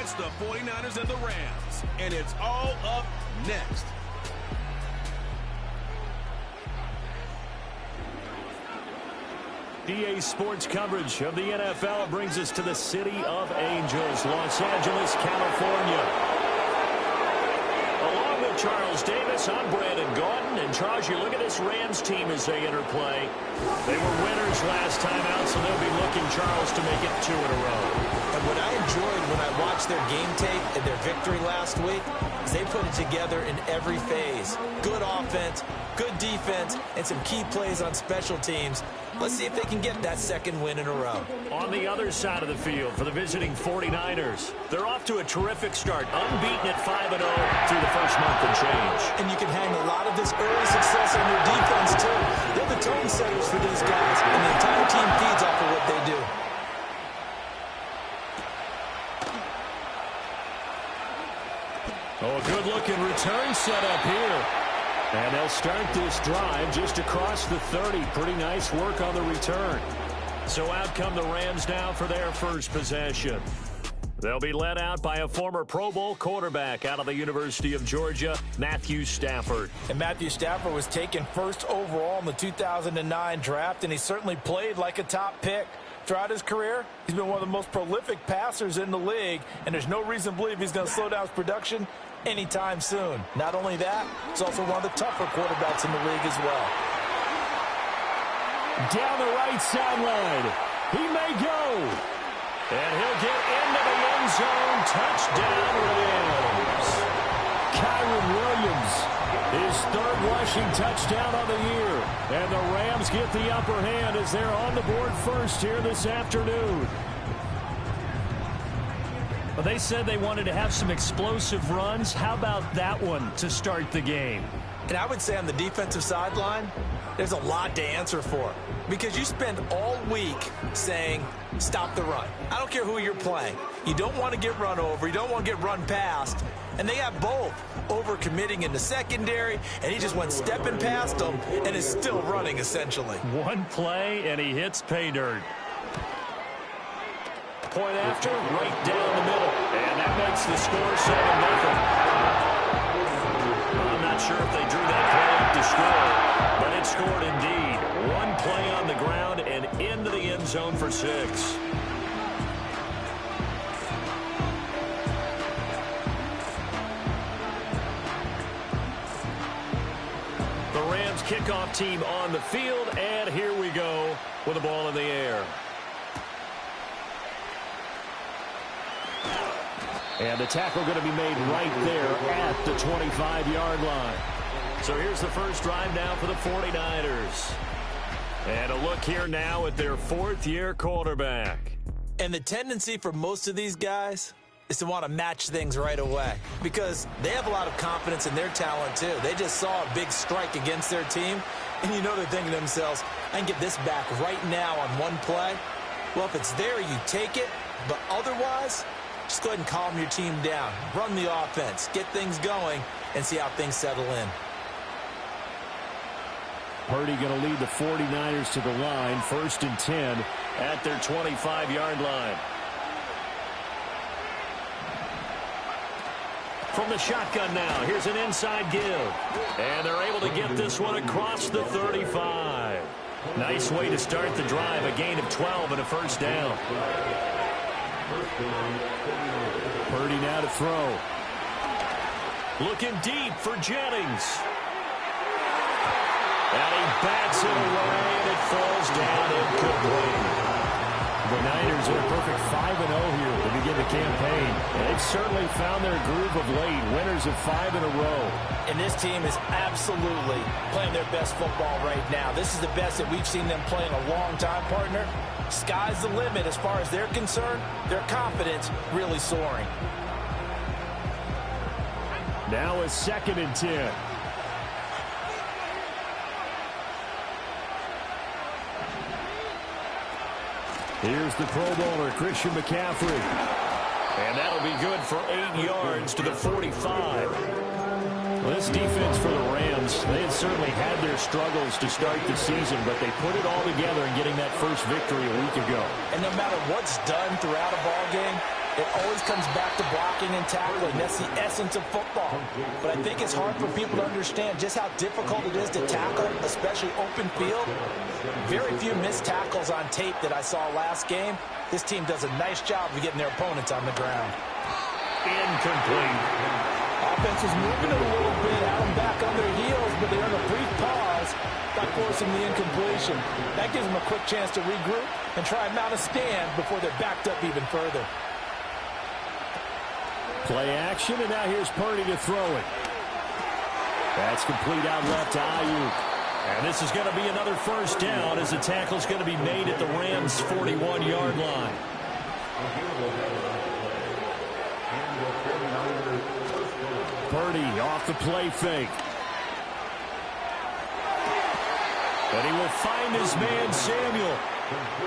It's the 49ers and the Rams, and it's all up next. EA Sports coverage of the NFL brings us to the City of Angels, Los Angeles, California. Along with Charles Davis, I'm Brandon Gaudin. And Charles, you look at this Rams team as they enter play. They were winners last time out, so they'll be looking, Charles, to make it 2 in a row. And what I enjoyed when I watched their game tape and their victory last week is they put it together in every phase. Good offense, good defense, and some key plays on special teams. Let's see if they can get that second win in a row. On the other side of the field for the visiting 49ers, they're off to a terrific start, unbeaten at 5-0 through the first month and change. And you can hang a lot of this early success on their defense, too. They're the tone setters for these guys, and the entire team feeds off of what they do. Oh, a good-looking return set up here. And they'll start this drive just across the 30. Pretty nice work on the return. So out come the Rams now for their first possession. They'll be led out by a former Pro Bowl quarterback out of the University of Georgia, Matthew Stafford. And Matthew Stafford was taken first overall in the 2009 draft, and he certainly played like a top pick. Throughout his career, he's been one of the most prolific passers in the league, and there's no reason to believe he's going to slow down his production anytime soon. Not only that, he's also one of the tougher quarterbacks in the league as well. Down the right sideline. He may go. And he'll get into the end zone. Touchdown, Rams. Kyron Williams, his third rushing touchdown of the year. And the Rams get the upper hand as they're on the board first here this afternoon. Well, they said they wanted to have some explosive runs. How about that one to start the game? And I would say on the defensive sideline, there's a lot to answer for. Because you spend all week saying, stop the run. I don't care who you're playing. You don't want to get run over. You don't want to get run past. And they have both. Over-committing in the secondary, and he just went stepping past them and is still running, essentially. One play, and he hits pay dirt. Point after, right down the middle. And that makes the score 7-0. I'm not sure if they drew that play up to score, but it scored indeed. One play on the ground and into the end zone for 6. The Rams kickoff team on the field, and here we go with the ball in the air. And the tackle going to be made right there at the 25-yard line. So here's the first drive now for the 49ers. And a look here now at their fourth-year quarterback. And the tendency for most of these guys is to want to match things right away because they have a lot of confidence in their talent, too. They just saw a big strike against their team, and you know they're thinking to themselves, I can get this back right now on one play. Well, if it's there, you take it, but otherwise, just go ahead and calm your team down. Run the offense, get things going, and see how things settle in. Purdy going to lead the 49ers to the line, 1st and 10 at their 25-yard line. From the shotgun now, here's an inside give. And they're able to get this one across the 35. Nice way to start the drive, a gain of 12 and a first down. Purdy now to throw. Looking deep for Jennings. And he bats it away, and it falls down incomplete. The Niners are a perfect 5-0 here to begin the campaign. And they've certainly found their groove of late, winners of 5 in a row. And this team is absolutely playing their best football right now. This is the best that we've seen them play in a long time, partner. Sky's the limit as far as they're concerned. Their confidence really soaring. Now a 2nd and 10. Here's the Pro Bowler, Christian McCaffrey. And that'll be good for 8 yards to the 45. Well, this defense for the Rams, they had certainly had their struggles to start the season, but they put it all together in getting that first victory a week ago. And no matter what's done throughout a ball game, It always comes back to blocking and tackling. That's the essence of football. But I think it's hard for people to understand just how difficult it is to tackle, especially open field. Very few missed tackles on tape that I saw last game. This team does a nice job of getting their opponents on the ground. Incomplete. Offense is moving a little bit, had them back on their heels, but they earn a brief pause by forcing the incompletion. That gives them a quick chance to regroup and try and mount a stand before they're backed up even further. Play action, and now here's Purdy to throw it. That's complete out left to Ayuk. And this is going to be another first down as the tackle's going to be made at the Rams' 41-yard line. Purdy off the play fake. And he will find his man, Samuel.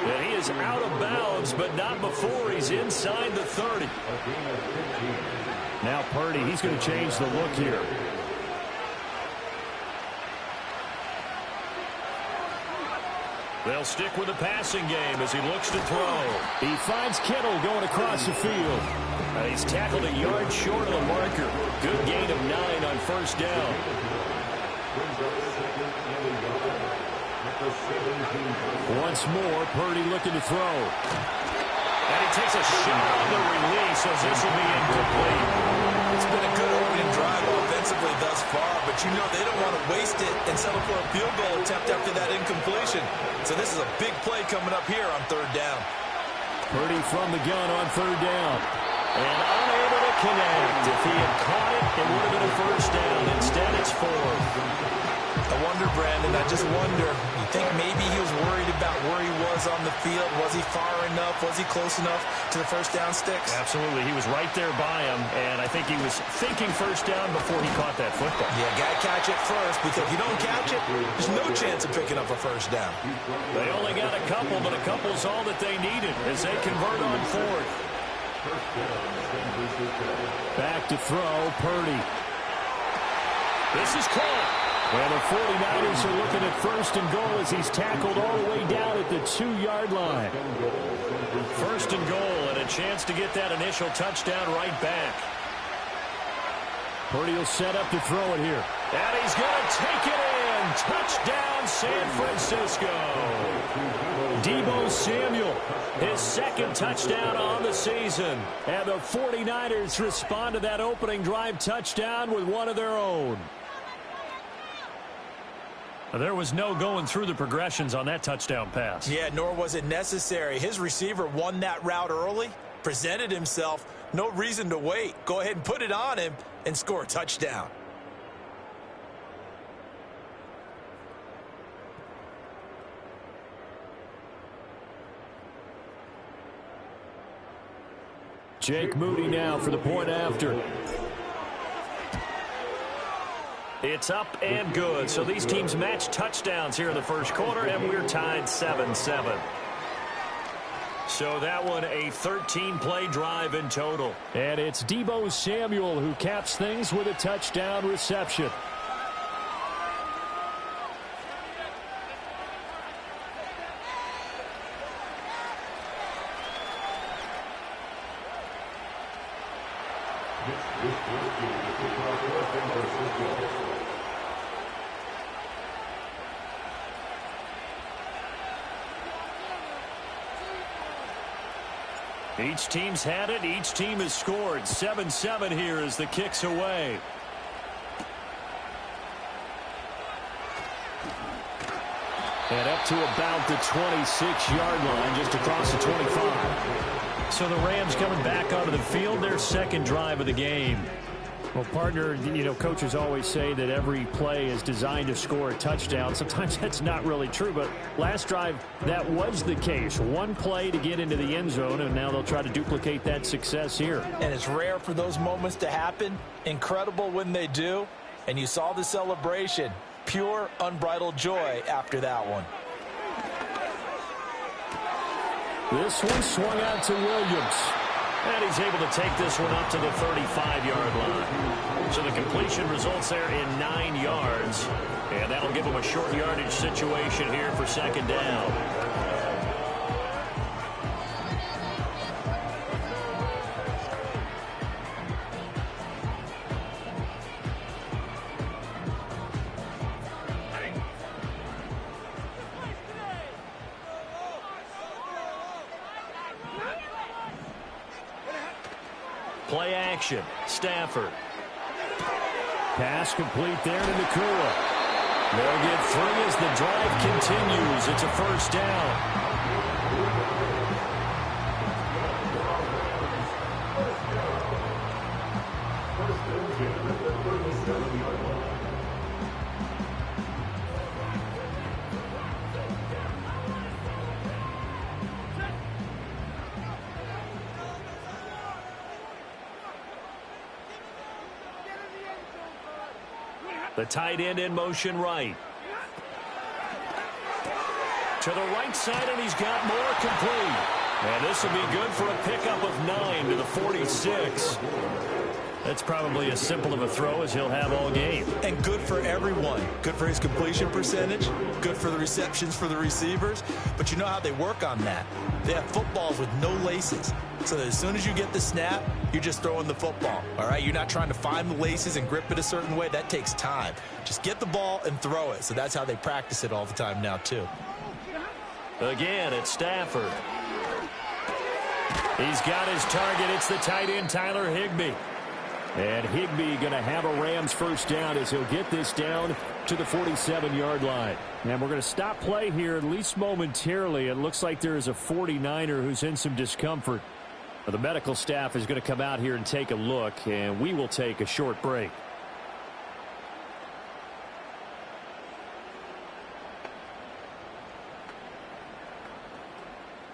And he is out of bounds, but not before he's inside the 30. Now Purdy, he's going to change the look here. They'll stick with the passing game as he looks to throw. He finds Kittle going across the field. He's tackled a yard short of the marker. Good gain of 9 on first down. Once more, Purdy looking to throw. And he takes a shot on the release as this will be incomplete. It's been a good opening drive offensively thus far, but you know they don't want to waste it and settle for a field goal attempt after that incompletion. So this is a big play coming up here on third down. Purdy from the gun on third down. And unable to connect. If he had caught it, it would have been a first down. Instead, it's 4. I wonder, Brandon, I just wonder, you think maybe he was worried about where he was on the field? Was he far enough? Was he close enough to the first down sticks? Absolutely. He was right there by him, and I think he was thinking first down before he caught that football. Yeah, got to catch it first, because if you don't catch it, there's no chance of picking up a first down. They only got a couple, but a couple's all that they needed as they convert on fourth. Back to throw, Purdy. This is caught. And the 49ers are looking at first and goal as he's tackled all the way down at the 2-yard line. First and goal and a chance to get that initial touchdown right back. Purdy will set up to throw it here. And he's going to take it in. Touchdown, San Francisco. Deebo Samuel, his second touchdown on the season. And the 49ers respond to that opening drive touchdown with one of their own. There was no going through the progressions on that touchdown pass. Yeah, nor was it necessary. His receiver won that route early, presented himself. No reason to wait. Go ahead and put it on him and score a touchdown. Jake Moody now for the point after. It's up and good. So these teams match touchdowns here in the first quarter, and we're tied 7-7. So that one a 13-play drive in total. And it's Deebo Samuel who caps things with a touchdown reception. Each team's had it. Each team has scored. 7-7 here as the kick's away. And up to about the 26-yard line, just across the 25. So the Rams coming back onto the field, their second drive of the game. Well, partner, you know, coaches always say that every play is designed to score a touchdown. Sometimes that's not really true, but last drive, that was the case. One play to get into the end zone, and now they'll try to duplicate that success here. And it's rare for those moments to happen. Incredible when they do. And you saw the celebration. Pure, unbridled joy after that one. This one swung out to Williams. And he's able to take this one up to the 35-yard line. So the completion results there in 9 yards. And that'll give him a short yardage situation here for second down. Play action. Stafford. Pass complete there to Nakua. They'll get 3 as the drive continues. It's a first down. The tight end in motion right. To the right side, and he's got more complete. And this will be good for a pickup of 9 to the 46. That's probably as simple of a throw as he'll have all game. And good for everyone. Good for his completion percentage. Good for the receptions for the receivers. But you know how they work on that. They have footballs with no laces. So that as soon as you get the snap, you're just throwing the football. All right? You're not trying to find the laces and grip it a certain way. That takes time. Just get the ball and throw it. So that's how they practice it all the time now, too. Again, it's Stafford. He's got his target. It's the tight end, Tyler Higbee. And Higbee going to have a Rams first down as he'll get this down to the 47-yard line. And we're going to stop play here, at least momentarily. It looks like there is a 49er who's in some discomfort. The medical staff is going to come out here and take a look, and we will take a short break.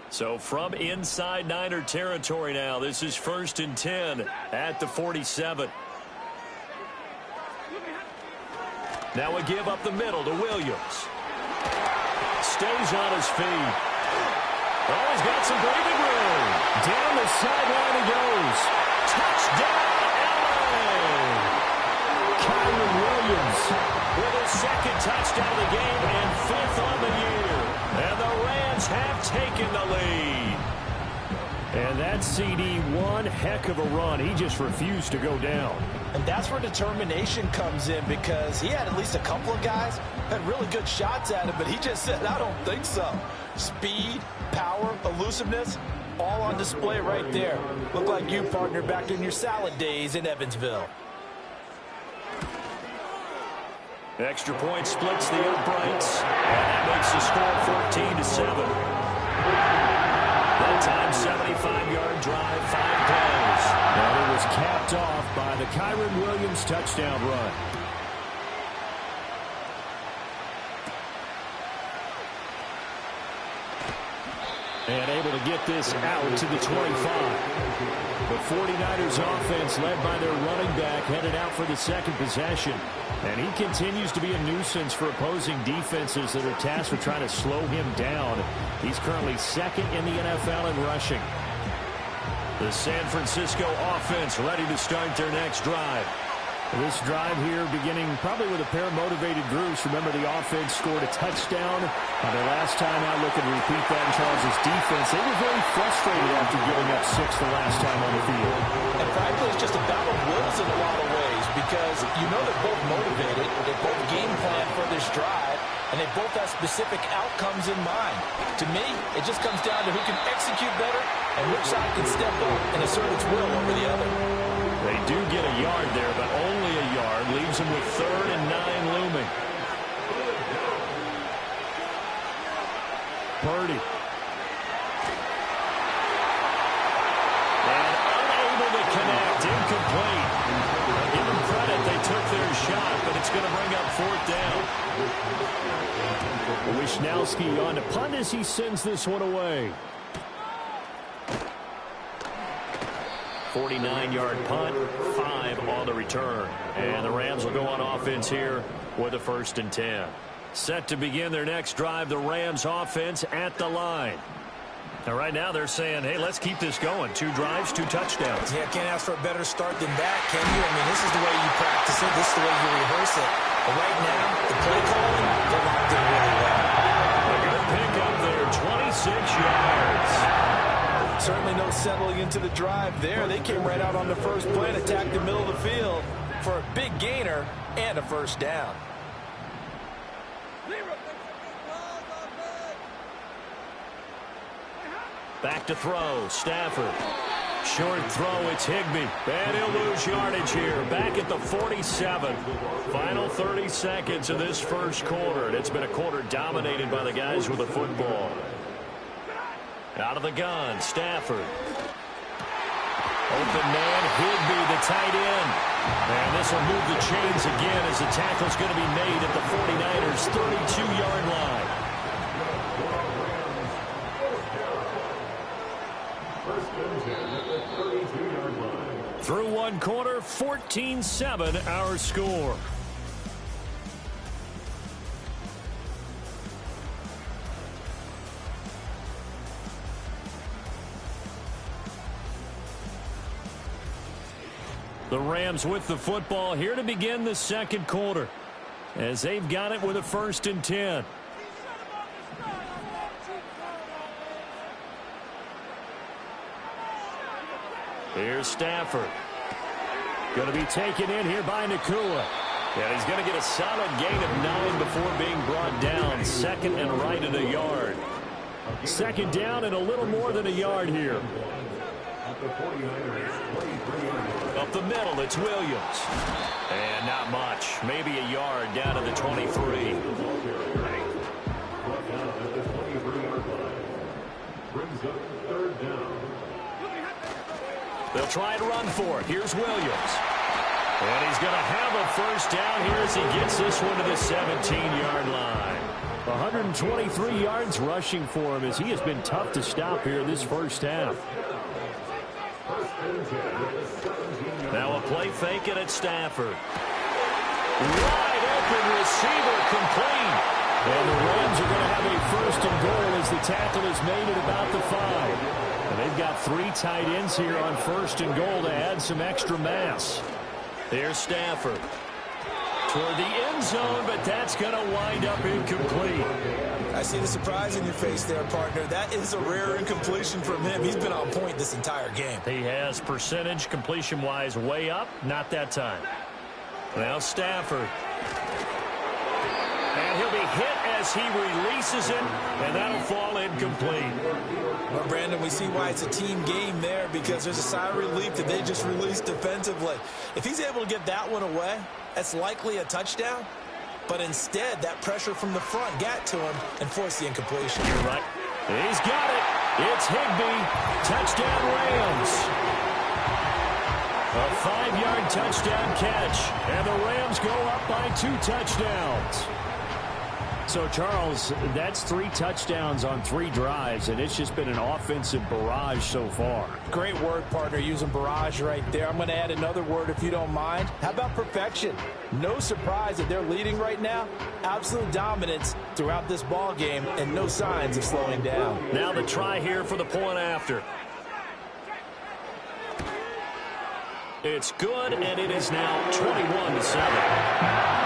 So from inside Niner territory now, this is 1st and 10 at the 47. Now a give up the middle to Williams. Stays on his feet. Oh, he's got some breathing room. Down the sideline he goes. Touchdown, LA! Kyron Williams with his 2nd touchdown of the game and 5th on the year. And the Rams have taken the lead. And that CD, one heck of a run. He just refused to go down. And that's where determination comes in, because he had at least a couple of guys had really good shots at him, but he just said, I don't think so. Speed, power, elusiveness, all on display right there. Look like you, partner, back in your salad days in Evansville. Extra point splits the uprights, and that makes the score 14-7. That time, 75-yard drive, 5 plays. And it was capped off by the Kyron Williams touchdown run. And able to get this out to the 25. The 49ers offense led by their running back headed out for the 2nd possession. And he continues to be a nuisance for opposing defenses that are tasked with trying to slow him down. He's currently 2nd in the NFL in rushing. The San Francisco offense ready to start their next drive. This drive here beginning probably with a pair of motivated groups. Remember, the offense scored a touchdown. Their last time out, looking to repeat that in Charles' defense. They were very frustrated after giving up 6 the last time on the field. And frankly, it's just a battle of wills in a lot of ways, because you know they're both motivated. They both game plan for this drive, and they both have specific outcomes in mind. To me, it just comes down to who can execute better and which side can step up and assert its will over the other. They do get a yard there, but only a yard. Leaves them with 3rd and 9 looming. Purdy. And unable to connect. Incomplete. Give them credit. They took their shot, but it's going to bring up 4th down. Wishnowski on to punt as he sends this one away. 49-yard punt, 5 on the return. And the Rams will go on offense here with a 1st and 10. Set to begin their next drive, the Rams offense at the line. Now, right now they're saying, hey, let's keep this going. 2 drives, 2 touchdowns. Yeah, can't ask for a better start than that, can you? I mean, this is the way you practice it. This is the way you rehearse it. But right now, the play calling, they're locked in really well. A good pickup there, 26 yards. Certainly no settling into the drive there. They came right out on the first play and attacked the middle of the field for a big gainer and a first down. Back to throw, Stafford. Short throw, it's Higbee. And he'll lose yardage here. Back at the 47. Final 30 seconds of this first quarter. And it's been a quarter dominated by the guys with the football. Out of the gun, Stafford. Open man, Higbee, the tight end. And this will move the chains again as the tackle's going to be made at the 49ers' 32-yard line. Through one quarter, 14-7 our score. The Rams with the football here to begin the second quarter as they've got it with a 1st and 10. Here's Stafford. Going to be taken in here by Nakua. And he's going to get a solid gain of 9 before being brought down. Second and right at a yard. Second down and a little more than a yard here. Up the middle, it's Williams. And not much. Maybe a yard down to the 23. They'll try and run for it. Here's Williams. And he's going to have a first down here as he gets this one to the 17-yard line. 123 yards rushing for him as he has been tough to stop here this first half. Now a play fake it at Stafford. Wide open receiver complete. And the Rams are going to have a 1st and goal as the tackle is made at about the 5. And they've got 3 tight ends here on 1st and goal to add some extra mass. There's Stafford. Toward the end zone, but that's going to wind up incomplete. I see the surprise in your face there, partner. That is a rare incompletion from him. He's been on point this entire game. He has percentage completion-wise way up. Not that time. Now Stafford. And he'll be hit as he releases it, and that'll fall incomplete. Well, Brandon, we see why it's a team game there because there's a sigh of relief that they just released defensively. If he's able to get that one away, that's likely a touchdown. But instead, that pressure from the front got to him and forced the incompletion. You're right. He's got it. It's Higbee. Touchdown Rams. A 5-yard touchdown catch. And the Rams go up by 2 touchdowns. So, Charles, that's 3 touchdowns on 3 drives, and it's just been an offensive barrage so far. Great word, partner, using barrage right there. I'm going to add another word if you don't mind. How about perfection? No surprise that they're leading right now. Absolute dominance throughout this ball game and no signs of slowing down. Now the try here for the point after. It's good, and it is now 21-7.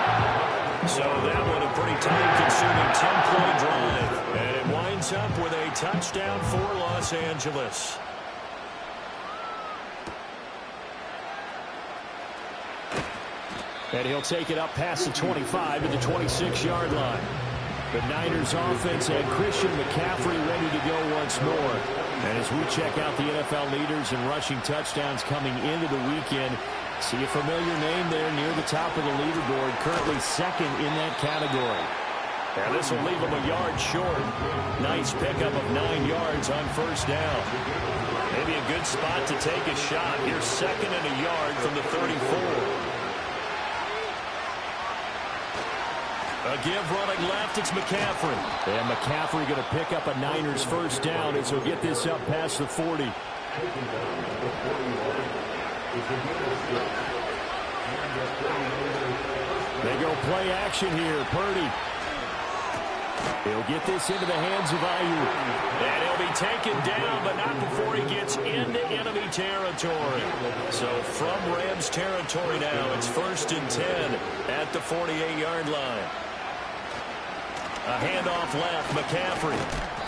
So that one a pretty time-consuming 10-play drive. And it winds up with a touchdown for Los Angeles. And he'll take it up past the 25 to the 26-yard line. The Niners offense had Christian McCaffrey ready to go once more. And as we check out the NFL leaders in rushing touchdowns coming into the weekend, see a familiar name there near the top of the leaderboard, currently second in that category. And this will leave him a yard short. Nice pickup of 9 yards on first down. Maybe a good spot to take a shot. Here's second and a yard from the 34. A give running left, it's McCaffrey. And McCaffrey going to pick up a Niners first down as he'll get this up past the 40. They go play action here. Purdy. He'll get this into the hands of Ayuk. And he'll be taken down, but not before he gets into enemy territory. So from Rams territory now, it's 1st and 10 at the 48-yard line. A handoff left, McCaffrey.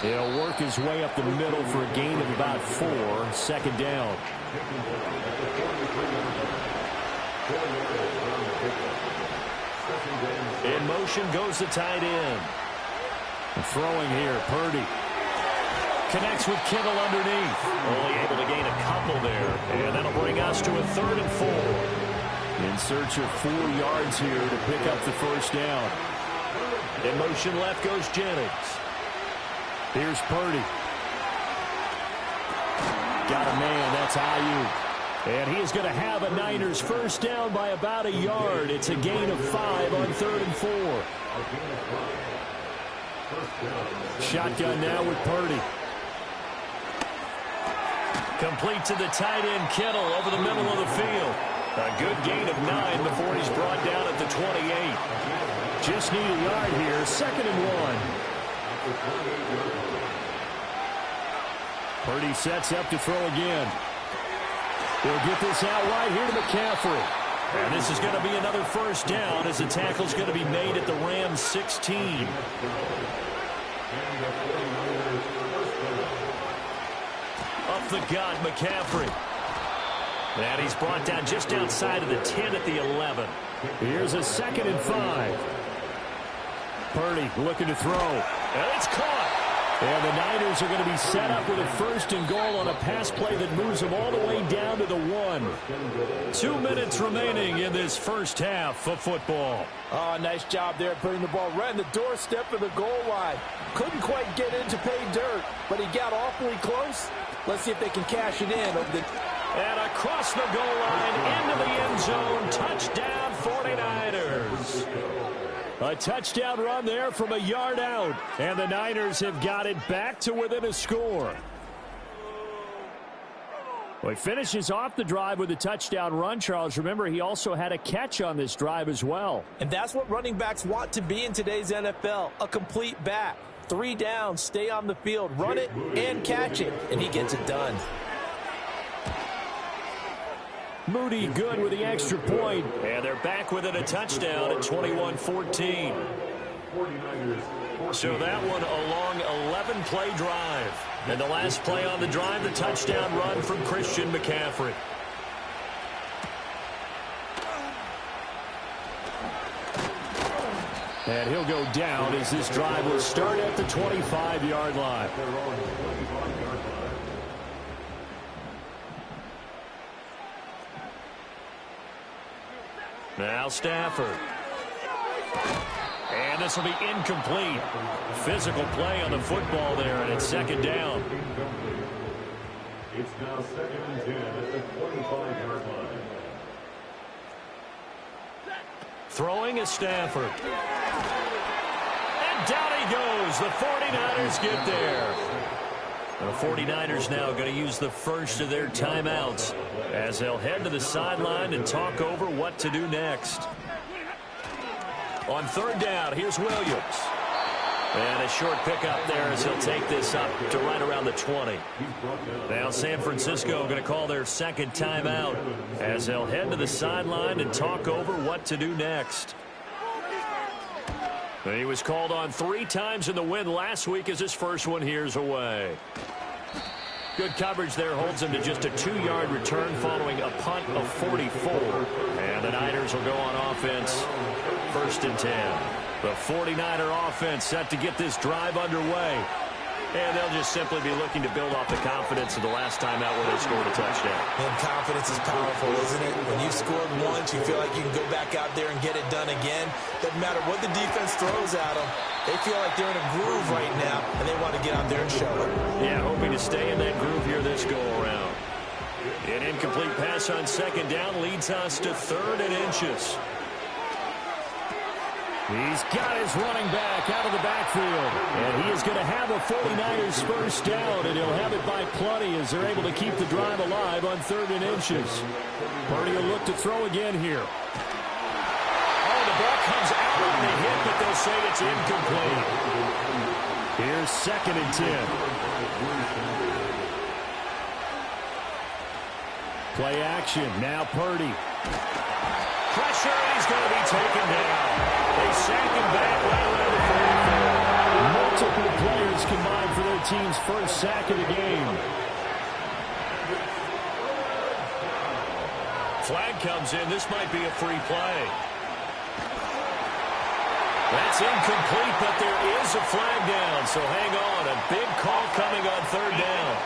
He'll work his way up the middle for a gain of about 4, second down. In motion goes the tight end. Throwing here, Purdy. Connects with Kittle underneath. Only able to gain a couple there. And that'll bring us to a 3rd and 4. In search of 4 yards here to pick up the first down. In motion left goes Jennings. Here's Purdy. Got a man. That's Ayuk. And he is going to have a Niners first down by about a yard. It's a gain of 5 on 3rd and 4. Shotgun now with Purdy. Complete to the tight end, Kittle, over the middle of the field. A good gain of 9 before he's brought down at the 28. Just need a yard here, 2nd and 1. Purdy sets up to throw again. He'll get this out right here to McCaffrey. And this is going to be another first down as the tackle's going to be made at the Rams 16. Up the gut, McCaffrey. And he's brought down just outside of the 10 at the 11. Here's a 2nd and 5. Purdy looking to throw. And it's caught. And the Niners are going to be set up with a 1st and goal on a pass play that moves them all the way down to the 1. 2 minutes remaining in this first half of football. Oh, nice job there putting the ball right in the doorstep of the goal line. Couldn't quite get in to pay dirt, but he got awfully close. Let's see if they can cash it in over the... And across the goal line, into the end zone, touchdown 49ers. A touchdown run there from a yard out. And the Niners have got it back to within a score. Well, he finishes off the drive with a touchdown run, Charles. Remember, he also had a catch on this drive as well. And that's what running backs want to be in today's NFL, a complete back. 3 downs, stay on the field, run it, and catch it. And he gets it done. Moody good with the extra point. And they're back within a touchdown at 21-14. So that one a long 11-play drive. And the last play on the drive, the touchdown run from Christian McCaffrey. And he'll go down as this drive will start at the 25-yard line. Now Stafford. And this will be incomplete. Physical play on the football there, and it's 2nd down. It's now 2nd and 10 at the 25-yard line. Throwing is Stafford. And down he goes. The 49ers get there. The 49ers now going to use the first of their timeouts as they'll head to the sideline and talk over what to do next. On 3rd down, here's Williams. And a short pickup there as he'll take this up to right around the 20. Now San Francisco going to call their 2nd timeout as they'll head to the sideline and talk over what to do next. He was called on 3 times in the win last week as his first one here's away. Good coverage there holds him to just a 2-yard return following a punt of 44. And the Niners will go on offense 1st and 10. The 49er offense set to get this drive underway. And they'll just simply be looking to build off the confidence of the last time out where they scored a touchdown. And confidence is powerful, isn't it? When you scored once, you feel like you can go back out there and get it done again. Doesn't matter what the defense throws at them. They feel like they're in a groove right now, and they want to get out there and show it. Yeah, hoping to stay in that groove here this go-around. An incomplete pass on 2nd down leads us to 3rd and inches. He's got his running back out of the backfield. And he is going to have a 49ers first down, and he'll have it by plenty as they're able to keep the drive alive on 3rd and inches. Purdy will look to throw again here. Oh, the ball comes out on the hit, but they'll say it's incomplete. Here's 2nd and 10. Play action. Now Purdy. Pressure, and he's going to be taken down. They sack him back right around the 44. Multiple players combined for their team's first sack of the game. Flag comes in. This might be a free play. That's incomplete, but there is a flag down, so hang on. A big call coming on third down.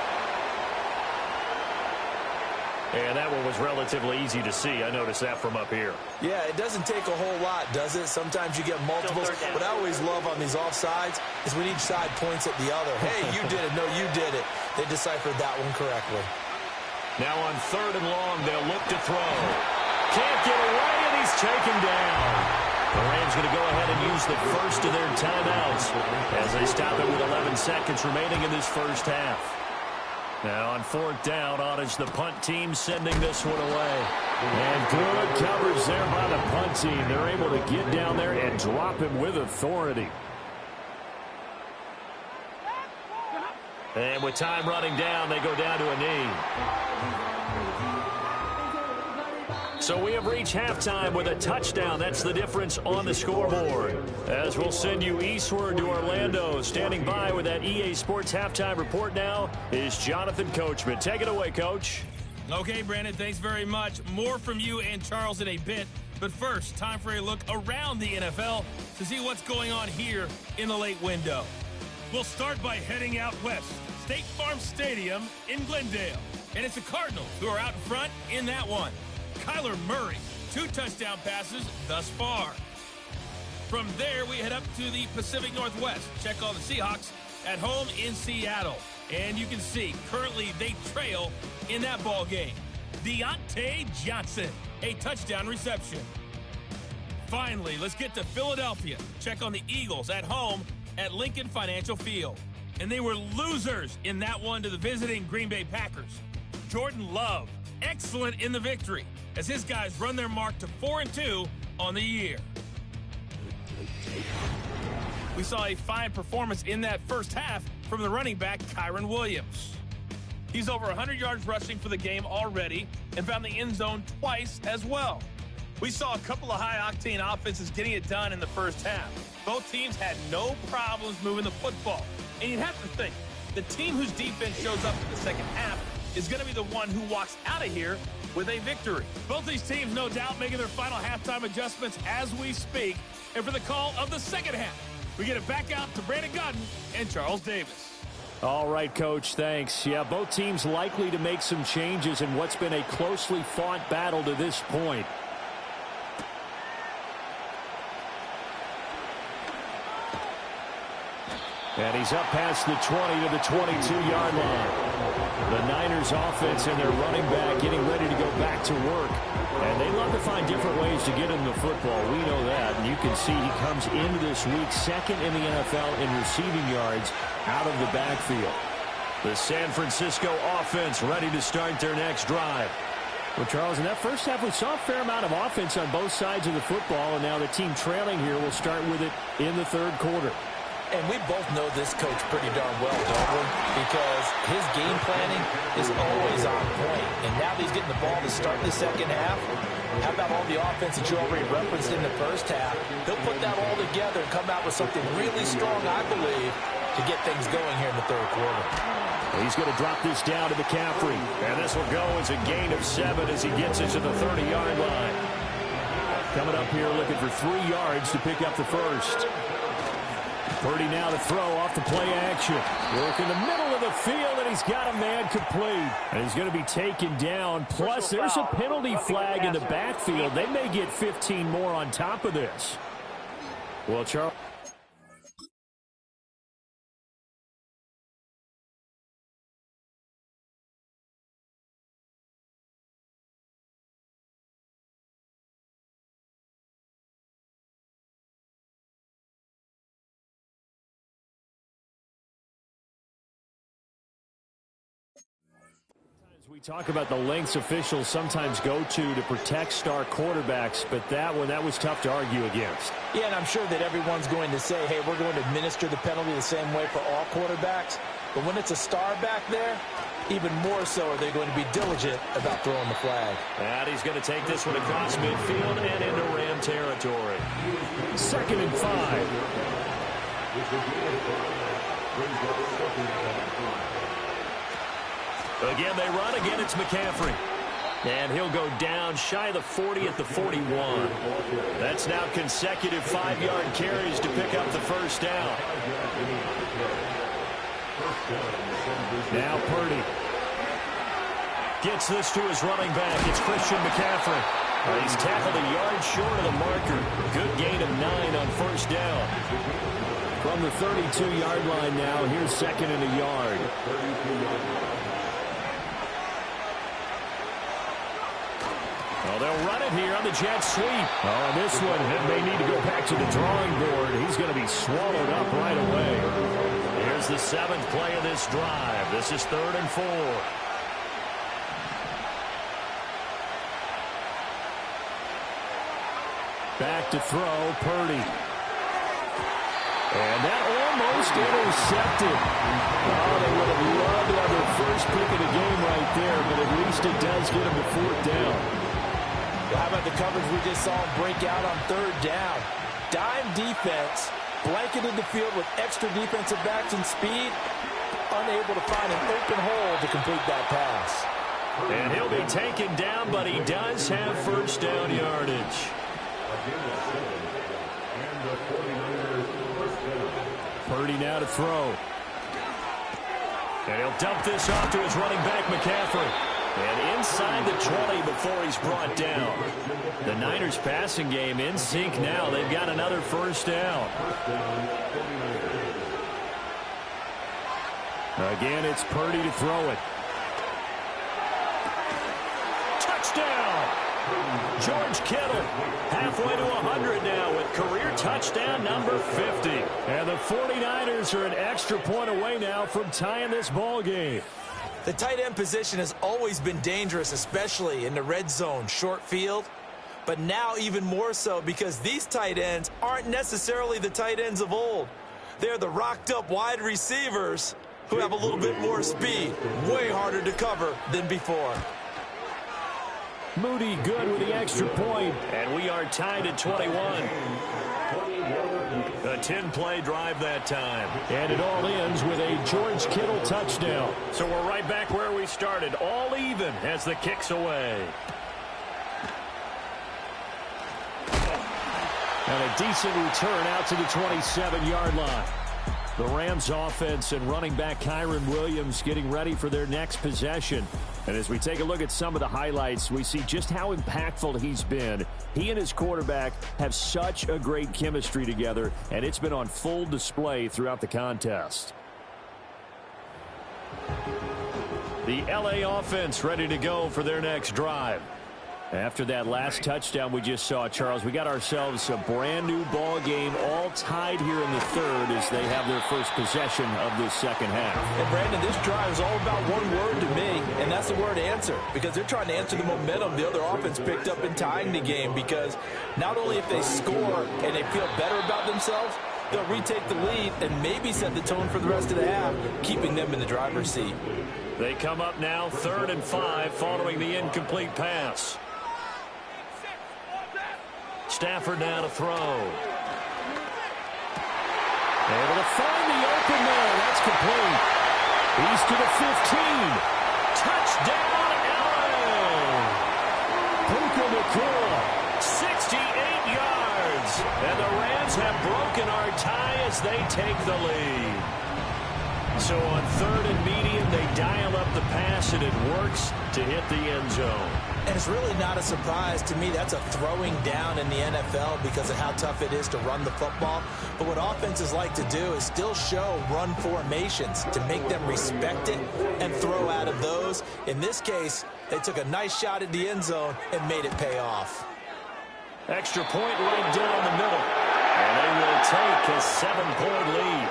And that one was relatively easy to see. I noticed that from up here. Yeah, it doesn't take a whole lot, does it? Sometimes you get multiples. What I always love on these offsides is when each side points at the other. Hey, you did it. No, you did it. They deciphered that one correctly. Now on third and long, they'll look to throw. Can't get away, and he's taken down. The Rams going to go ahead and use the first of their timeouts as they stop it with 11 seconds remaining in this first half. Now on fourth down, on is the punt team sending this one away. And good coverage there by the punt team. They're able to get down there and drop him with authority. And with time running down, they go down to a knee. So we have reached halftime with a touchdown. That's the difference on the scoreboard. As we'll send you eastward to Orlando. Standing by with that EA Sports halftime report now is Jonathan Coachman. Take it away, Coach. Okay, Brandon, thanks very much. More from you and Charles in a bit. But first, time for a look around the NFL to see what's going on here in the late window. We'll start by heading out west. State Farm Stadium in Glendale. And it's the Cardinals who are out in front in that one. Kyler Murray, 2 touchdown passes thus far. From there, we head up to the Pacific Northwest. Check on the Seahawks at home in Seattle. And you can see, currently they trail in that ball game. Deontay Johnson, a touchdown reception. Finally, let's get to Philadelphia. Check on the Eagles at home at Lincoln Financial Field. And they were losers in that one to the visiting Green Bay Packers. Jordan Love, excellent in the victory, as his guys run their mark to 4-2 on the year. We saw a fine performance in that first half from the running back, Kyren Williams. He's over 100 yards rushing for the game already and found the end zone twice as well. We saw a couple of high-octane offenses getting it done in the first half. Both teams had no problems moving the football. And you'd have to think, the team whose defense shows up in the second half is going to be the one who walks out of here with a victory. Both these teams, no doubt, making their final halftime adjustments as we speak. And for the call of the second half, we get it back out to Brandon Godden and Charles Davis. All right, Coach, thanks. Yeah, both teams likely to make some changes in what's been a closely fought battle to this point. And he's up past the 20 to the 22-yard line. The Niners offense and their running back getting ready to go back to work. And they love to find different ways to get him the football. We know that. And you can see he comes into this week second in the NFL in receiving yards out of the backfield. The San Francisco offense ready to start their next drive. Well, Charles, in that first half, we saw a fair amount of offense on both sides of the football. And now the team trailing here will start with it in the third quarter. And we both know this coach pretty darn well, don't we? Because his game planning is always on point. And now that he's getting the ball to start the second half, how about all the offense that you already referenced in the first half? He'll put that all together and come out with something really strong, I believe, to get things going here in the third quarter. He's going to drop this down to McCaffrey. And this will go as a gain of 7 as he gets it to the 30-yard line. Coming up here looking for 3 yards to pick up the first. Purdy now to throw off the play action. Work in the middle of the field, and he's got a man complete. And he's going to be taken down. Plus, there's a penalty flag in the backfield. They may get 15 more on top of this. Well, Charles. We talk about the lengths officials sometimes go to protect star quarterbacks, but that was tough to argue against. Yeah, and I'm sure that everyone's going to say, hey, we're going to administer the penalty the same way for all quarterbacks. But when it's a star back there, even more so are they going to be diligent about throwing the flag. And he's going to take this one across midfield and into Ram territory. 2nd and 5. Again, they run. Again, it's McCaffrey. And he'll go down shy of the 40 at the 41. That's now consecutive 5-yard carries to pick up the first down. Now Purdy gets this to his running back. It's Christian McCaffrey. He's tackled a yard short of the marker. Good gain of 9 on first down. From the 32-yard line now, here's second and a yard. Oh, they'll run it here on the jet sweep. Oh, and this one, they need to go back to the drawing board. He's going to be swallowed up right away. Here's the 7th play of this drive. This is 3rd and 4. Back to throw, Purdy. And that almost intercepted. Oh, they would have loved to have their first pick of the game right there, but at least it does get them to 4th down. How about the coverage we just saw break out on 3rd down? Dime defense, blanketed the field with extra defensive backs and speed, unable to find an open hole to complete that pass. And he'll be taken down, but he does have first down yardage. Purdy now to throw. And he'll dump this off to his running back, McCaffrey. And inside the 20 before he's brought down. The Niners passing game in sync now. They've got another first down. Again, it's Purdy to throw it. Touchdown! George Kittle halfway to 100 now with career touchdown number 50. And the 49ers are an extra point away now from tying this ball game. The tight end position has always been dangerous, especially in the red zone, short field. But now even more so because these tight ends aren't necessarily the tight ends of old. They're the rocked-up wide receivers who have a little bit more speed, way harder to cover than before. Moody good with the extra point, and we are tied at 21. A 10-play drive that time. And it all ends with a George Kittle touchdown. So we're right back where we started, all even as the kick's away. And a decent return out to the 27-yard line. The Rams offense and running back Kyren Williams getting ready for their next possession. And as we take a look at some of the highlights, we see just how impactful he's been. He and his quarterback have such a great chemistry together, and it's been on full display throughout the contest. The LA offense ready to go for their next drive. After that last touchdown we just saw, Charles, we got ourselves a brand new ball game, all tied here in the 3rd as they have their first possession of this second half. And Brandon, this drive is all about one word to me, and that's the word answer, because they're trying to answer the momentum the other offense picked up in tying the game, because not only if they score and they feel better about themselves, they'll retake the lead and maybe set the tone for the rest of the half, keeping them in the driver's seat. They come up now 3rd and 5 following the incomplete pass. Stafford now to throw. Able to find the open man. That's complete. He's to the 15. Touchdown, Allen! Puka Nacua, 68 yards. And the Rams have broken our tie as they take the lead. So on 3rd and medium, they dial up the pass, and it works to hit the end zone. And it's really not a surprise to me. That's a throwing down in the NFL because of how tough it is to run the football. But what offenses like to do is still show run formations to make them respect it and throw out of those. In this case, they took a nice shot at the end zone and made it pay off. Extra point right down the middle. And they will take a 7-point lead.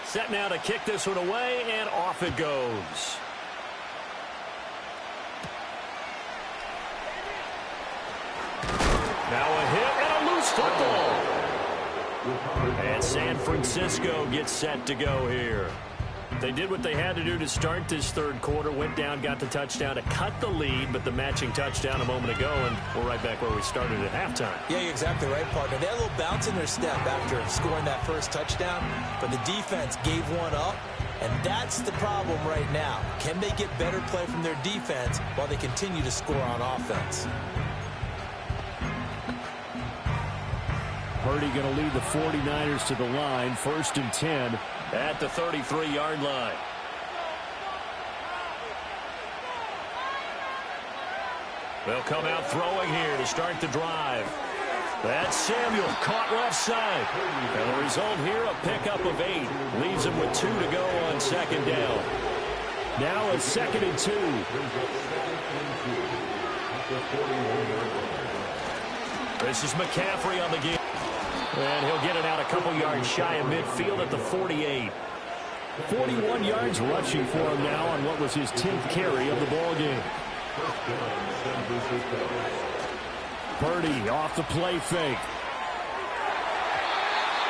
Set now to kick this one away, and off it goes. Now a hit and a loose football. And San Francisco gets set to go here. They did what they had to do to start this third quarter. Went down, got the touchdown to cut the lead, but the matching touchdown a moment ago, and we're right back where we started at halftime. Yeah, you're exactly right, partner. They had a little bounce in their step after scoring that first touchdown, but the defense gave one up, and that's the problem right now. Can they get better play from their defense while they continue to score on offense? Purdy going to lead the 49ers to the line, 1st and 10 at the 33-yard line. They'll come out throwing here to start the drive. That's Samuel, caught left side. And the result here, a pickup of 8. Leaves him with 2 to go on 2nd down. Now a 2nd and 2. This is McCaffrey on the game. And he'll get it out a couple yards shy of midfield at the 48. 41 yards rushing for him now on what was his 10th carry of the ball game. Purdy off the play fake.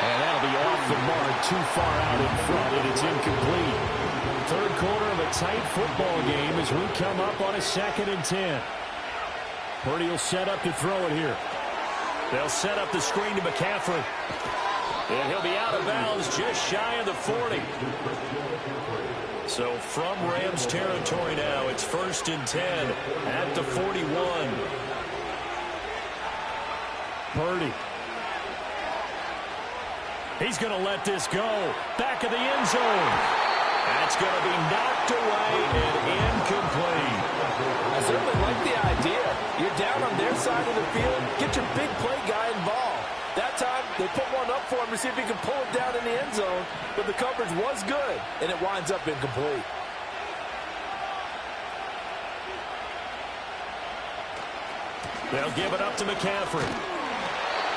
And that'll be off the mark, too far out in front, and it's incomplete. Third quarter of a tight football game as we come up on a 2nd and 10. Purdy will set up to throw it here. They'll set up the screen to McCaffrey. And he'll be out of bounds just shy of the 40. So from Rams territory now, it's 1st and 10 at the 41. Purdy. He's going to let this go. Back of the end zone. That's going to be knocked away and incomplete. I certainly like the idea. You're down on their side of the field. Get your big play guy involved. That time, they put one up for him to see if he can pull it down in the end zone. But the coverage was good, and it winds up incomplete. They'll give it up to McCaffrey.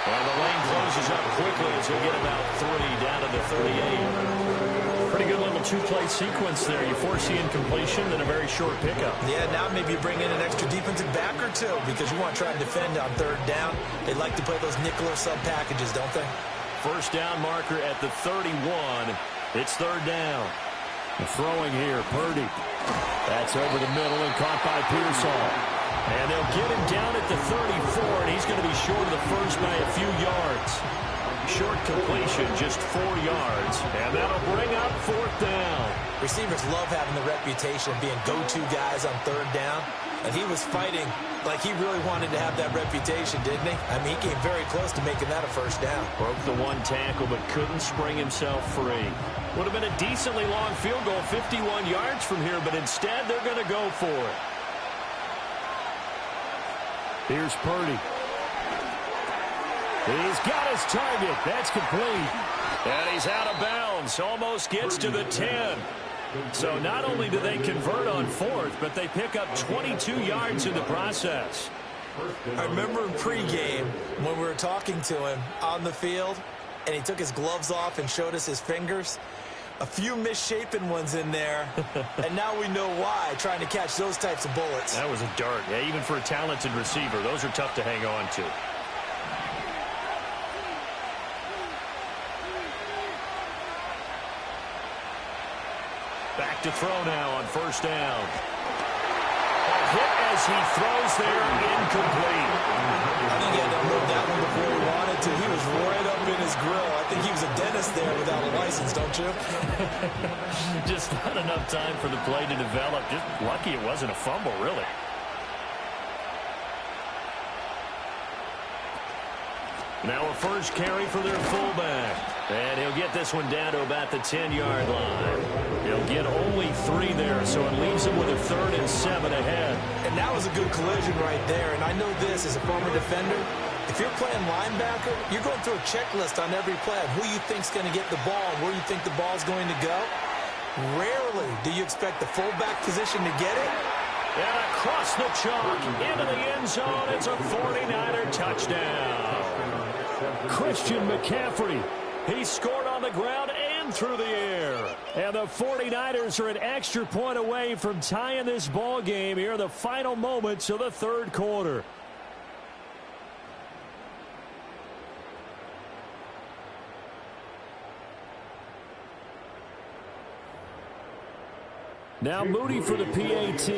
And the lane closes up quickly as he'll get about 3 down to the 38. Pretty good little two-play sequence there. You foresee incompletion, then a very short pickup. Yeah, now maybe you bring in an extra defensive back or two because you want to try and defend on 3rd down. They like to play those nickel or sub packages, don't they? First down marker at the 31. It's 3rd down. The throwing here, Purdy. That's over the middle and caught by Pearsall. And they'll get him down at the 34, and he's going to be short of the first by a few yards. Short completion, just 4 yards, and that'll bring up 4th down. Receivers love having the reputation of being go-to guys on 3rd down, and he was fighting like he really wanted to have that reputation, didn't he? I mean, he came very close to making that a 1st down. Broke the 1 tackle, but couldn't spring himself free. Would have been a decently long field goal, 51 yards from here, but instead they're going to go for it. Here's Purdy. He's got his target. That's complete. And he's out of bounds. Almost gets to the 10. So not only do they convert on 4th, but they pick up 22 yards in the process. I remember in pregame when we were talking to him on the field, and he took his gloves off and showed us his fingers. A few misshapen ones in there, and now we know why, trying to catch those types of bullets. That was a dart. Yeah, even for a talented receiver, those are tough to hang on to. Back to throw now on 1st down. A hit as he throws there, incomplete. I think he had to move that one before he wanted to. He was right up in his grill. I think he was a dentist there without a license, don't you? Just not enough time for the play to develop. Just lucky it wasn't a fumble, really. Now a first carry for their fullback. And he'll get this one down to about the 10-yard line. He'll get only 3 there, so it leaves him with a 3rd and 7 ahead. And that was a good collision right there. And I know this as a former defender. If you're playing linebacker, you're going through a checklist on every play of who you think's going to get the ball and where you think the ball's going to go. Rarely do you expect the fullback position to get it. And across the chalk into the end zone. It's a 49er touchdown. Christian McCaffrey. He scored on the ground and through the air. And the 49ers are an extra point away from tying this ball game here in the final moments of the 3rd quarter. Now Moody for the PAT.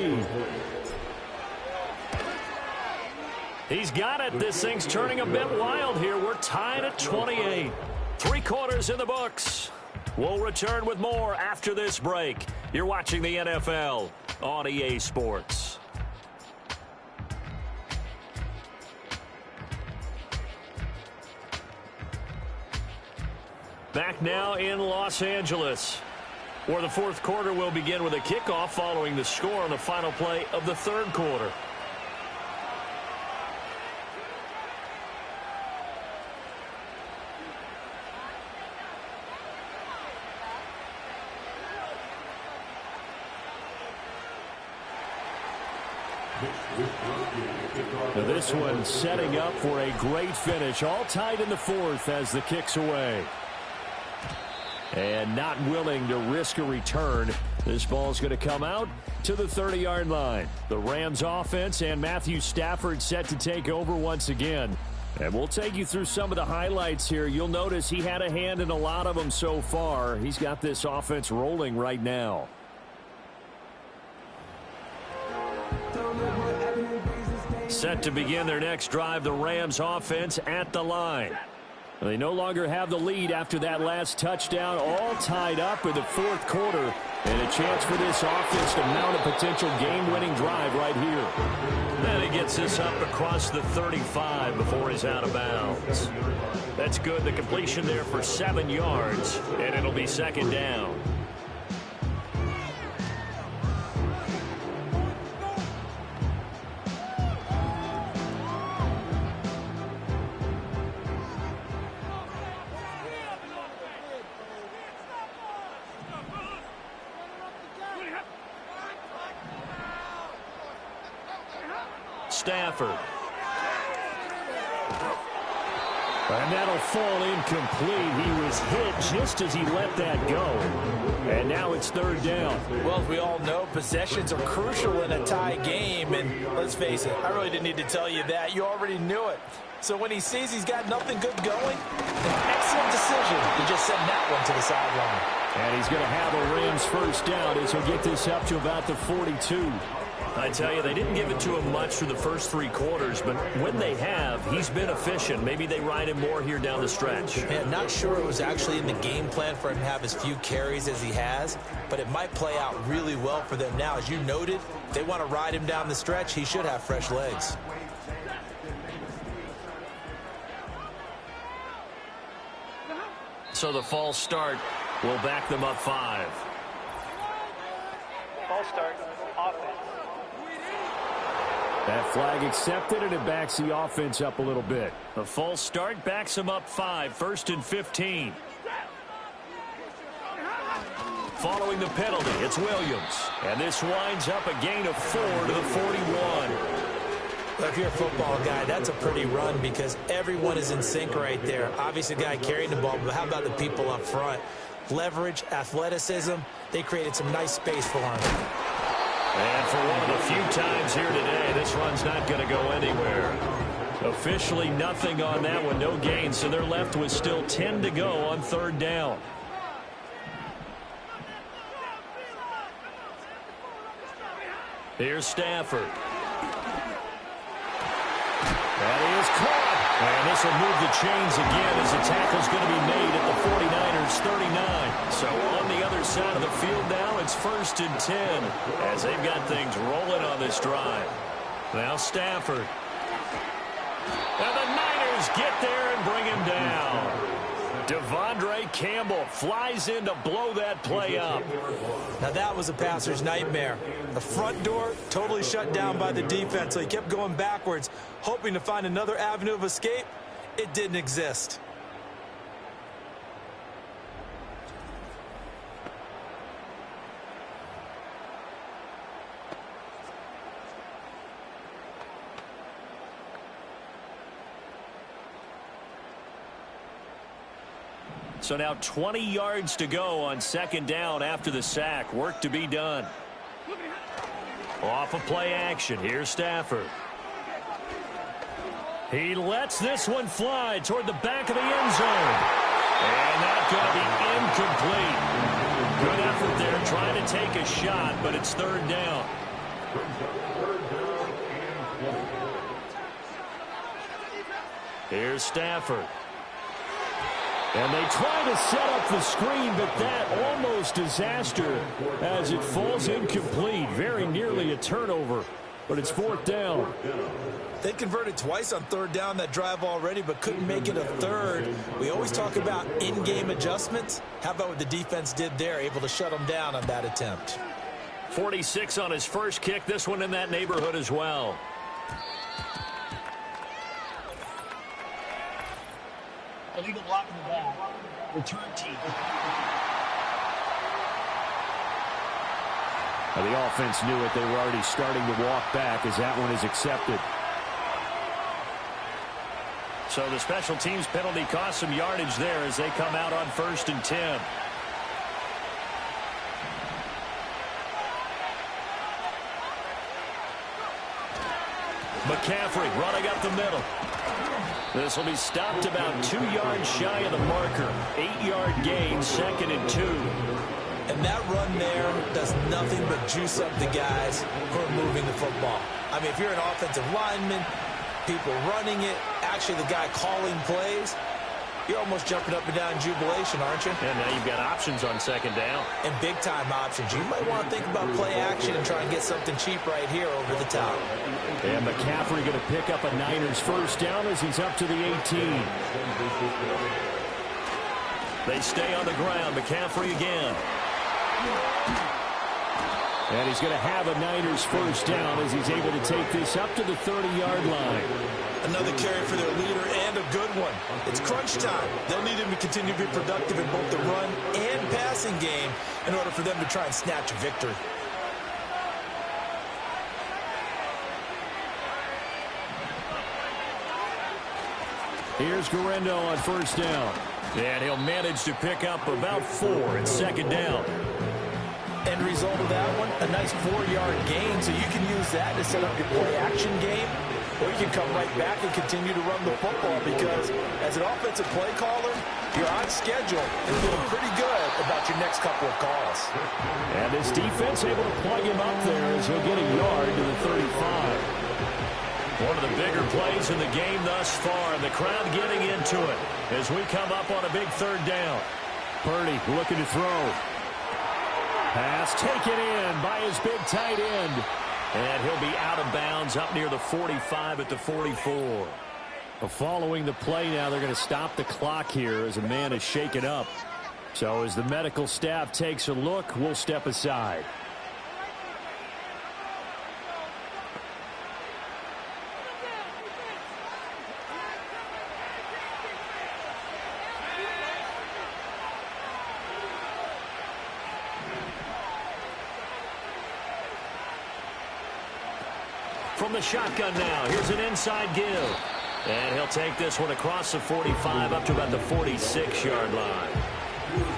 He's got it. This thing's turning a bit wild here. We're tied at 28. 3 quarters in the books. We'll return with more after this break. You're watching the NFL on EA Sports. Back now in Los Angeles, where the fourth quarter will begin with a kickoff following the score on the final play of the third quarter. Now this one setting up for a great finish. All tied in the fourth as the kick's away. And not willing to risk a return. This ball's going to come out to the 30-yard line. The Rams offense and Matthew Stafford set to take over once again. And we'll take you through some of the highlights here. You'll notice he had a hand in a lot of them so far. He's got this offense rolling right now. Set to begin their next drive, the Rams offense at the line. They no longer have the lead after that last touchdown, all tied up in the fourth quarter. And a chance for this offense to mount a potential game-winning drive right here. And he gets this up across the 35 before he's out of bounds. That's good. The completion there for 7 yards, and it'll be second down. Stafford. And that'll fall incomplete. He was hit just as he let that go. And now it's third down. Well, as we all know, possessions are crucial in a tie game. And let's face it, I really didn't need to tell you that. You already knew it. So when he sees he's got nothing good going, an excellent decision to just send that one to the sideline. And he's going to have a Rams first down as he'll get this up to about the 42. I tell you, they didn't give it to him much through the first 3 quarters, but when they have, he's been efficient. Maybe they ride him more here down the stretch. Man, not sure it was actually in the game plan for him to have as few carries as he has, but it might play out really well for them now. As you noted, if they want to ride him down the stretch, he should have fresh legs. So the false start will back them up 5. False start, offense. That flag accepted, and it backs the offense up a little bit. The false start backs them up 5, first and 15. Following the penalty, it's Williams. And this winds up a gain of 4 to the 41. Well, if you're a football guy, that's a pretty run because everyone is in sync right there. Obviously, the guy carrying the ball, but how about the people up front? Leverage, athleticism, they created some nice space for him. And for one of the few times here today, this run's not going to go anywhere. Officially nothing on that one, no gain, so they're left with still 10 to go on third down. Here's Stafford. That is caught. And this will move the chains again as the tackle's going to be made at the 49ers' 39. So on the other side of the field now, it's first and 10 as they've got things rolling on this drive. Now Stafford. And the Niners get there and bring him down. Devondre Campbell flies in to blow that play up. Now that was a passer's nightmare. The front door totally shut down by the defense, so he kept going backwards, hoping to find another avenue of escape. It didn't exist. So now 20 yards to go on second down after the sack. Work to be done. Off of play action. Here's Stafford. He lets this one fly toward the back of the end zone. And that's going to be incomplete. Good effort effort there, trying to take a shot, but it's third down. Here's Stafford. And they try to set up the screen, but that almost disaster as it falls incomplete. Very nearly a turnover, but it's fourth down. They converted twice on third down that drive already, but couldn't make it a third. We always talk about in-game adjustments. How about what the defense did there, able to shut them down on that attempt? 46 on his first kick. This one in that neighborhood as well. Illegal block in the back. Return team. Well, the offense knew it. They were already starting to walk back as that one is accepted. So the special teams penalty cost some yardage there as they come out on 1st and 10. McCaffrey running up the middle. This will be stopped about 2 yards shy of the marker. 8-yard gain, 2nd and 2. And that run there does nothing but juice up the guys who are moving the football. I mean, if you're an offensive lineman, people running it, actually the guy calling plays, you're almost jumping up and down in jubilation, aren't you? And now you've got options on 2nd down. And big-time options. You might want to think about play action and try and get something cheap right here over the top. And McCaffrey going to pick up a Niners first down as he's up to the 18. They stay on the ground. McCaffrey again. And he's going to have a Niners first down as he's able to take this up to the 30-yard line. Another carry for their leader and a good one. It's crunch time. They'll need him to continue to be productive in both the run and passing game in order for them to try and snatch a victory. Here's Guerrero on first down. And he'll manage to pick up about 4 at 2nd down. End result of that one, a nice 4-yard gain, so you can use that to set up your play-action game, or you can come right back and continue to run the football because as an offensive play caller, you're on schedule and feeling pretty good about your next couple of calls. And this defense able to plug him up there as he'll get a yard to the 35. One of the bigger plays in the game thus far, and the crowd getting into it as we come up on a big 3rd down. Purdy looking to throw. Pass taken in by his big tight end. And he'll be out of bounds up near the 45 at the 44. Well, following the play now, they're going to stop the clock here as a man is shaken up. So as the medical staff takes a look, we'll step aside. From the shotgun now, here's an inside give. And he'll take this one across the 45 up to about the 46-yard line.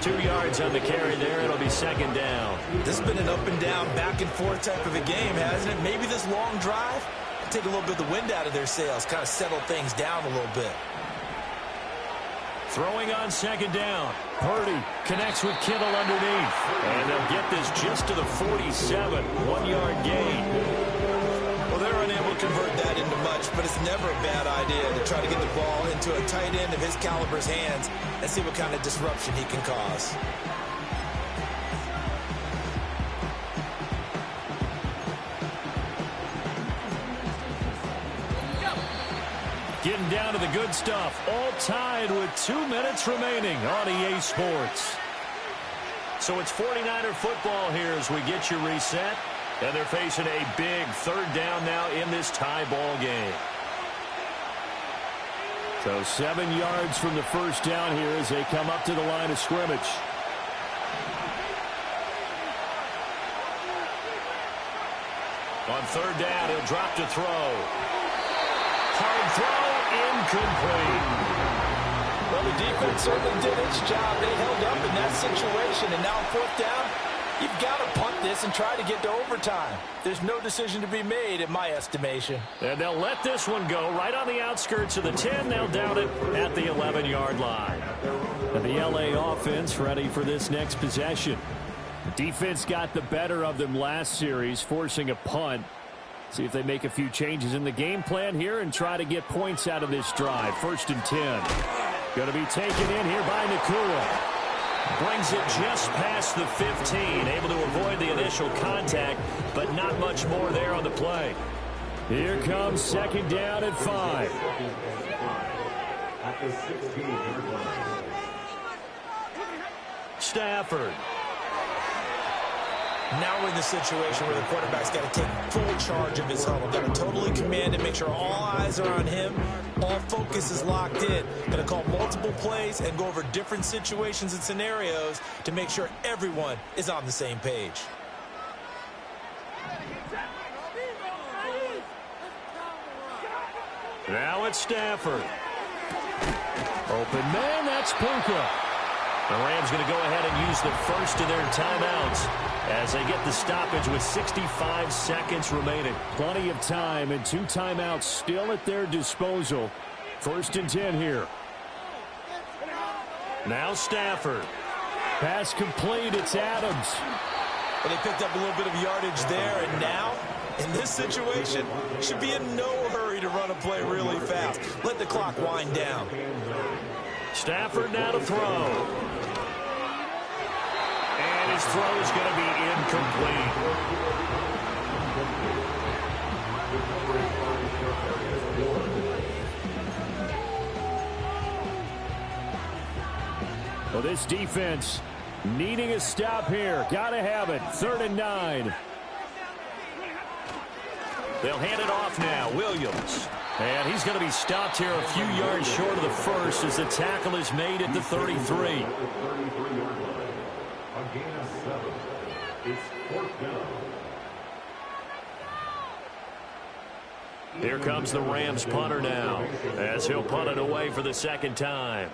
2 yards on the carry there. It'll be 2nd down. This has been an up-and-down, back-and-forth type of a game, hasn't it? Maybe this long drive will take a little bit of the wind out of their sails, kind of settle things down a little bit. Throwing on 2nd down. Purdy connects with Kittle underneath. And they'll get this just to the 47. 1-yard gain. Well, they're unable to convert that into much, but it's never a bad idea to try to get the ball into a tight end of his caliber's hands and see what kind of disruption he can cause. Getting down to the good stuff. All tied with 2 minutes remaining on EA Sports. So it's 49er football here as we get you reset. And they're facing a big 3rd down now in this tie ball game. So 7 yards from the first down here as they come up to the line of scrimmage. On 3rd down, he'll drop to throw. Hard throw, incomplete. Well, the defense certainly did its job. They held up in that situation, and now on 4th down, you've got to punt this and try to get to overtime. There's no decision to be made in my estimation. And they'll let this one go right on the outskirts of the 10. They'll down it at the 11-yard line. And the LA offense ready for this next possession. Defense got the better of them last series, forcing a punt. See if they make a few changes in the game plan here and try to get points out of this drive. 1st and 10. Going to be taken in here by Nakua. Brings it just past the 15. Able to avoid the initial contact, but not much more there on the play. Here comes 2nd down at 5. At the 16-yard line. Stafford. Now we're in the situation where the quarterback's got to take full charge of his huddle. Got to totally command it, make sure all eyes are on him. All focus is locked in. Going to call multiple plays and go over different situations and scenarios to make sure everyone is on the same page. Now it's Stafford. Open man, that's Puka. The Rams going to go ahead and use the first of their timeouts as they get the stoppage with 65 seconds remaining. Plenty of time and 2 timeouts still at their disposal. 1st and 10 here. Now Stafford. Pass complete, it's Adams. Well, they picked up a little bit of yardage there, and now, in this situation, should be in no hurry to run a play really fast. Let the clock wind down. Stafford now to throw. And his throw is going to be incomplete. Well, this defense needing a stop here. Got to have it. 3rd and 9. They'll hand it off now. Williams. And he's going to be stopped here a few yards short of the first as the tackle is made at the 33. Here comes the Rams punter now as he'll punt it away for the 2nd time.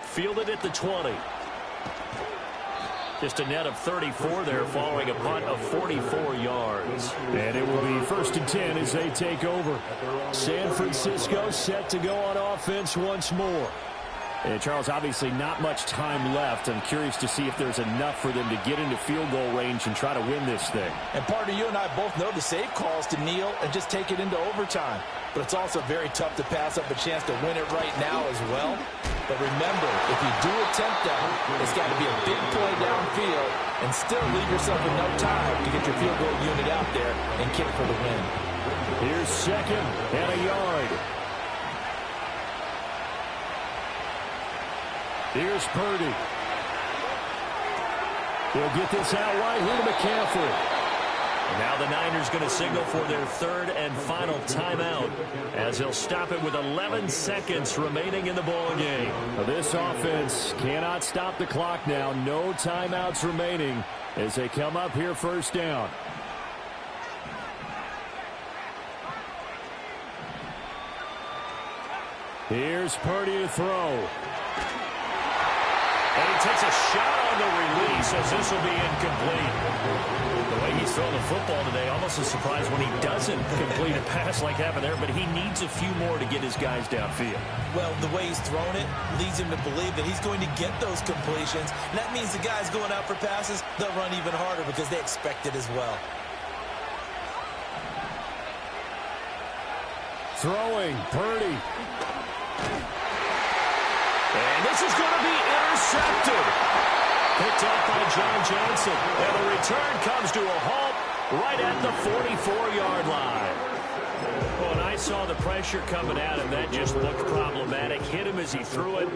Fielded at the 20. Just a net of 34 there following a punt of 44 yards. And it will be 1st and 10 as they take over. San Francisco set to go on offense once more. And Charles, obviously not much time left. I'm curious to see if there's enough for them to get into field goal range and try to win this thing. And partner, you and I both know the safe calls to kneel and just take it into overtime. But it's also very tough to pass up a chance to win it right now as well. But remember, if you do attempt that, it's got to be a big play downfield and still leave yourself enough time to get your field goal unit out there and kick for the win. Here's 2nd and a yard. Here's Purdy. He'll get this out right here to McCaffrey. Now the Niners going to signal for their 3rd and final timeout as he'll stop it with 11 seconds remaining in the ball game. This offense cannot stop the clock now. No timeouts remaining as they come up here 1st down. Here's Purdy to throw. And he takes a shot on the release as this will be incomplete. The way he's throwing the football today, almost a surprise when he doesn't complete a pass like happened there, but he needs a few more to get his guys downfield. Well, the way he's thrown it leads him to believe that he's going to get those completions. And that means the guys going out for passes, they'll run even harder because they expect it as well. Throwing, Purdy. And this is going to be intercepted. Picked off by John Johnson. And the return comes to a halt right at the 44-yard line. Well, and I saw the pressure coming at him. That just looked problematic. Hit him as he threw it,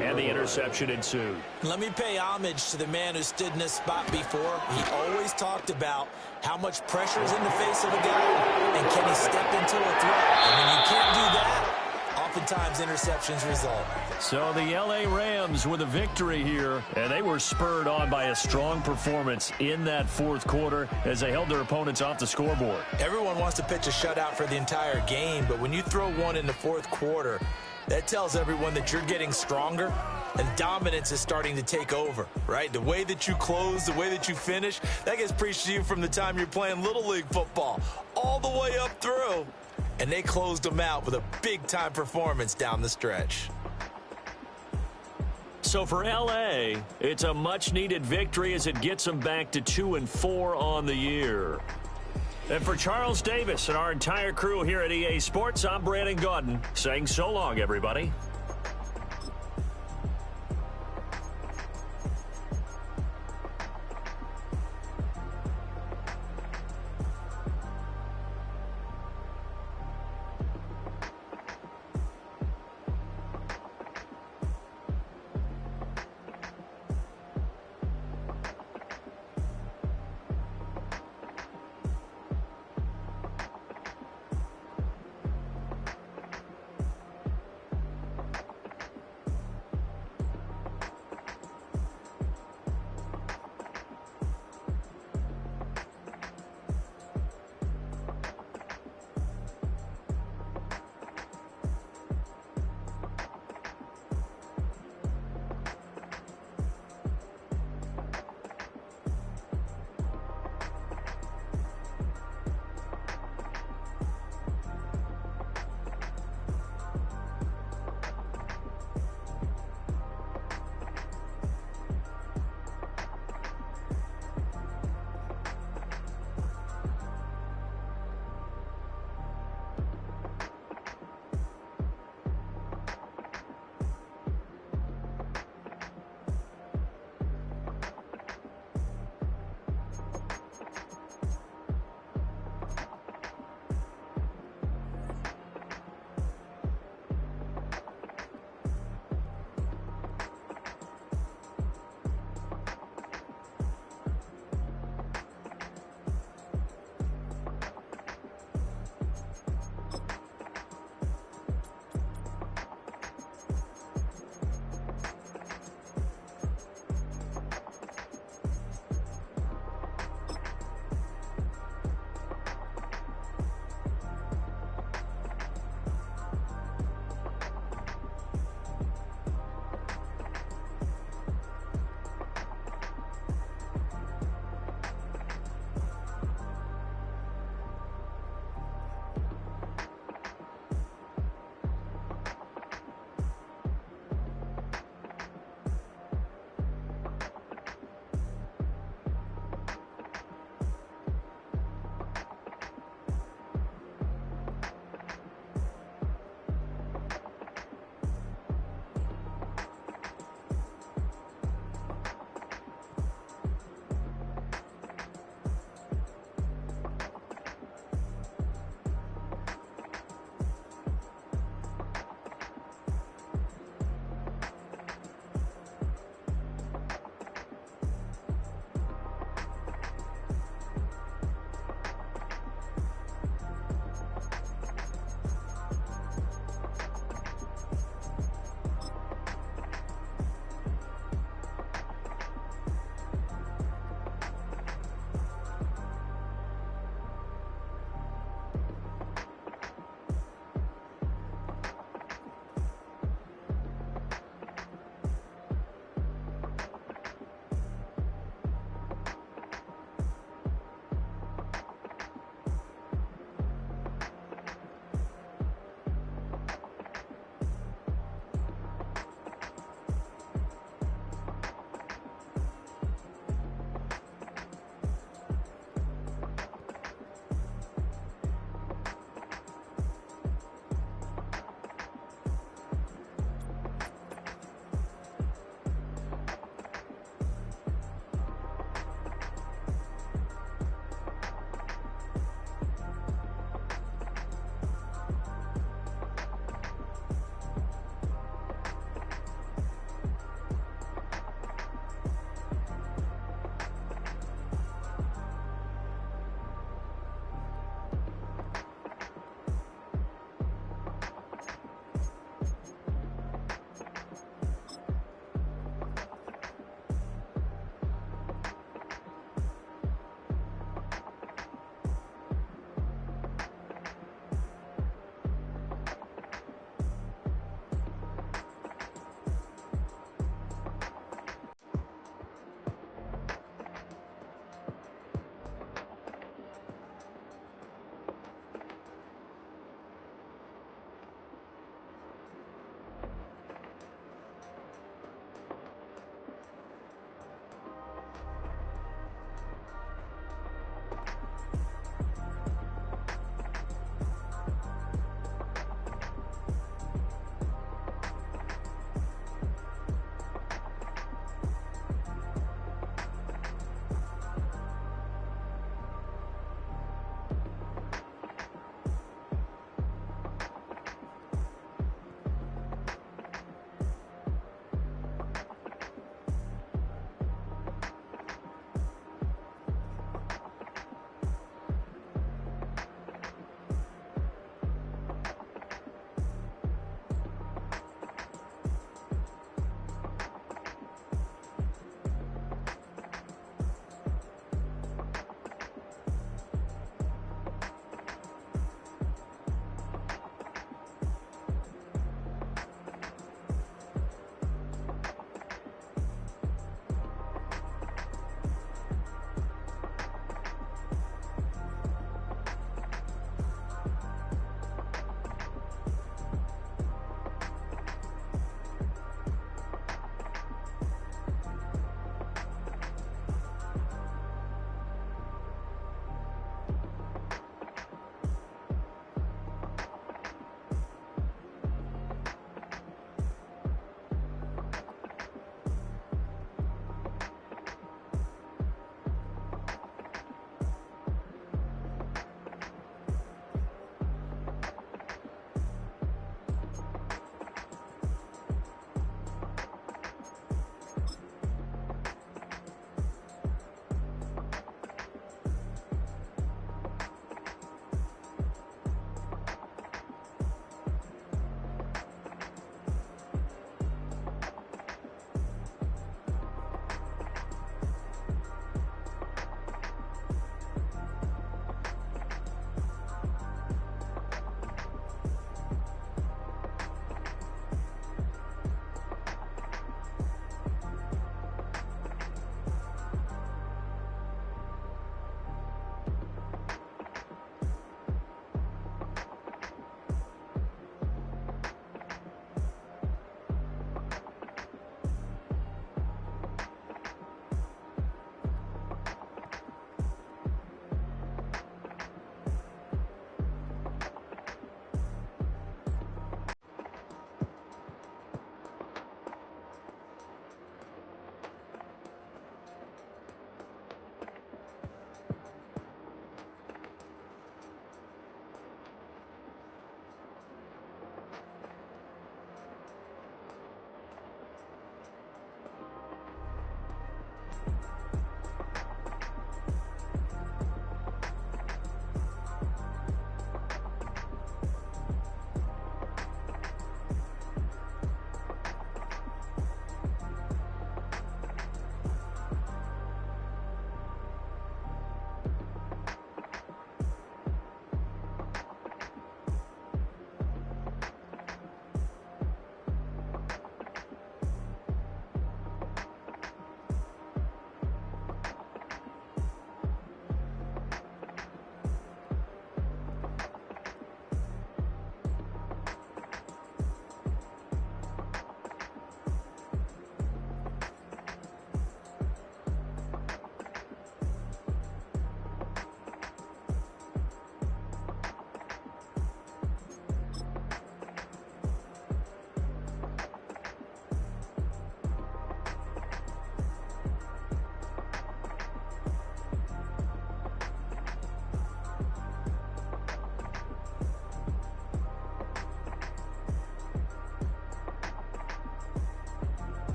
and the interception ensued. Let me pay homage to the man who stood in this spot before. He always talked about how much pressure is in the face of a guy, and can he step into a throw. And when you can't do that, oftentimes interceptions result. So the L.A. Rams with a victory here, and they were spurred on by a strong performance in that 4th quarter as they held their opponents off the scoreboard. Everyone wants to pitch a shutout for the entire game, but when you throw one in the 4th quarter, that tells everyone that you're getting stronger and dominance is starting to take over, right? The way that you close, the way that you finish, that gets preached to you from the time you're playing Little League football all the way up through. And they closed them out with a big-time performance down the stretch. so for L.A., it's a much-needed victory as it gets them back to 2-4 on the year. And for Charles Davis and our entire crew here at EA Sports, I'm Brandon Gaudin saying so long, everybody.